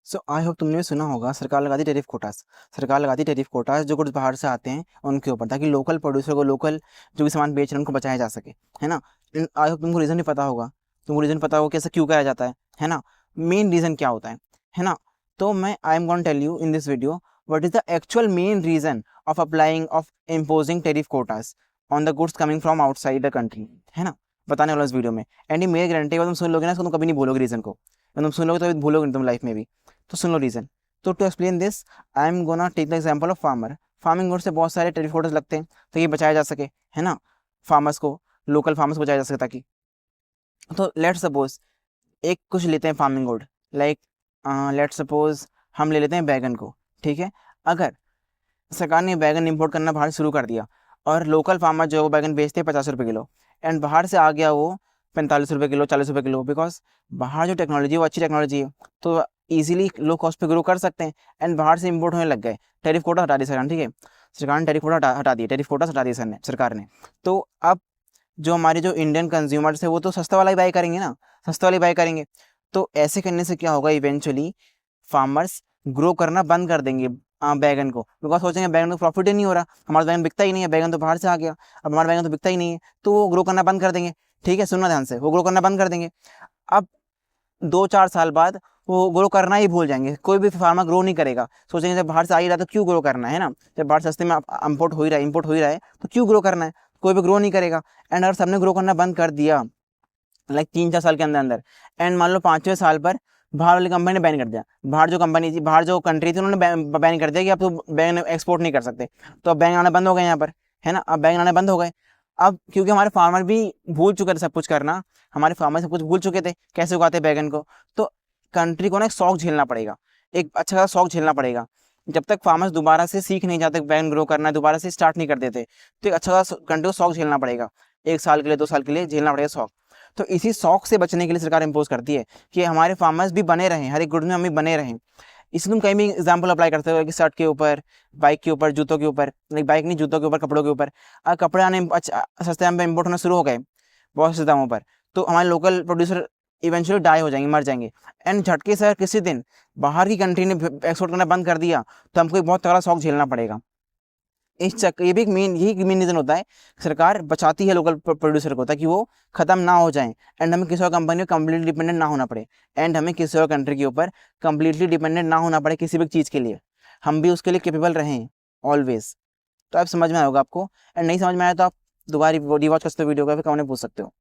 So I hope तुमने भी सुना होगा, सरकार लगाती टैरिफ कोटास। सरकार लगाती टैरिफ कोटास जो गुड्स बाहर से आते हैं उनके ऊपर, ताकि लोकल प्रोड्यूसर को, लोकल जो भी सामान बेच रहे हैं उनको बचाया जा सके, है ना। आई होप तुमको रीज़न भी पता होगा, तुमको रीज़न पता होगा कि ऐसा क्यों करा जाता है ना। मेन रीज़न क्या होता है ना। तो मैं I am going tell you in this video what is the actual main reason of applying of imposing tariff quotas on the goods coming from outside the country, है ना। बताने वाला इस वीडियो में। एंड ये मेरी गारंटी है, तुम सुन लोगे ना इसको, तुम कभी नहीं भूलोगे रीज़न को। तुम सुन लोगे तो भूलोगे नहीं तुम लाइफ में भी। तो सुन लो रीज़न। तो to explain this I am gonna take the example of farmer. Farming goods से बहुत सारे टैरिफ कोटास लगते हैं, तो ये बचाया जा सके, है ना। फार्मर्स को, लोकल फार्मर्स को बचाया जा सके ताकि। तो लेट्स सपोज एक कुछ लेते हैं farming good, like let's suppose हम ले लेते हैं बैगन को, ठीक है। अगर सरकार ने बैगन इंपोर्ट करना बाहर शुरू कर दिया और लोकल फार्मर जो है वो बैगन बेचते हैं 50 रुपये किलो, एंड बाहर से आ गया वो 45 रुपये किलो, 40 रुपये किलो, बिकॉज बाहर जो टेक्नोलॉजी है वो अच्छी टेक्नोलॉजी है, तो ईजिली लो कॉस्ट पे ग्रो कर सकते हैं। एंड बाहर से इंपोर्ट होने लग गए, टैरिफ कोटा हटा दिया सरकार ने, ठीक है। सरकार ने टैरिफ कोटा हटा दिया, टैरिफ कोटा हटा दिया सरकार ने। तो अब जो हमारे जो इंडियन कंज्यूमर्स है वो तो सस्ता वाला ही बाई करेंगे ना, सस्ता वाला ही बाई करेंगे। तो ऐसे करने से क्या होगा, इवेंचुअली फार्मर्स ग्रो करना बंद कर देंगे बैगन को, बिकॉज सोचेंगे बैगन को प्रॉफिट ही नहीं हो रहा, हमारा बैगन बिकता ही नहीं है, बैगन तो बाहर से आ गया, अब हमारा बैगन तो बिकता ही नहीं है, तो वो ग्रो करना बंद कर देंगे। ठीक है, सुनना ध्यान से, वो ग्रो करना बंद कर देंगे। अब 2-4 साल बाद वो ग्रो करना ही भूल जाएंगे, कोई भी फार्मर ग्रो नहीं करेगा, सोचेंगे जब बाहर से आ ही रहा तो क्यों ग्रो करना है ना, जब बाहर सस्ते में इम्पोर्ट हो ही रहा है तो क्यों ग्रो करना है, कोई भी ग्रो नहीं करेगा। एंड अगर सबने ग्रो करना बंद कर दिया लाइक 3-4 साल के अंदर अंदर, एंड मान लो 5वें साल पर बाहर वाली कंपनी ने बैन कर दिया, बाहर जो कंपनी थी, बाहर जो कंट्री थी, उन्होंने बैन कर दिया कि आप तो बैगन एक्सपोर्ट नहीं कर सकते, तो अब बैगन आना बंद हो गए यहाँ पर, है ना। अब बैगन आने बंद हो गए। अब क्योंकि हमारे फार्मर भी भूल चुके थे सब कुछ करना, हमारे फार्मर सब कुछ भूल चुके थे कैसे उगाते बैगन को, तो कंट्री को ना एक शौक झेलना पड़ेगा, एक अच्छा खासा शौक झेलना पड़ेगा। जब तक फार्मर्स दोबारा से सीख नहीं जाते बैगन ग्रो करना है, दोबारा से स्टार्ट नहीं कर देते, तो एक अच्छा खासा कंट्री को शौक झेलना पड़ेगा, 1 साल के लिए 2 साल के लिए झेलना पड़ेगा शौक। तो इसी शौक से बचने के लिए सरकार इम्पोज करती है कि हमारे फार्मर्स भी बने रहें, हर एक गुड में हम भी बने रहें। इसे तुम कहीं भी एग्जाम्पल अप्लाई करते हो कि शर्ट के ऊपर, बाइक के ऊपर, जूतों के ऊपर, लाइक बाइक नहीं, जूतों के ऊपर, कपड़ों के ऊपर। कपड़े आने अच्छा सस्ते दाम पे इम्पोर्ट होना शुरू हो गए, बहुत सस्ते दामों पर, तो हमारे लोकल प्रोड्यूसर इवेंचुअली डाई हो जाएंगे, मर जाएंगे। एंड झटके से किसी दिन बाहर की कंट्री ने एक्सपोर्ट करना बंद कर दिया, तो हमको एक बहुत तगड़ा शौक झेलना पड़ेगा। ये भी एक मेन, यही मेन रीज़न होता है, सरकार बचाती है लोकल प्रोड्यूसर को ताकि वो ख़त्म ना हो जाएं, एंड हमें किसी और कंपनी में कम्प्लीटली डिपेंडेंट ना होना पड़े, एंड हमें किसी और कंट्री के ऊपर कम्प्लीटली डिपेंडेंट ना होना पड़े किसी भी चीज़ के लिए, हम भी उसके लिए कैपेबल रहें ऑलवेज। तो आप समझ में आएगा आपको, एंड नहीं समझ में आया तो आप दोबारा रिवॉच कर सकते हो वीडियो का, फिर कमेंट में पूछ सकते हो।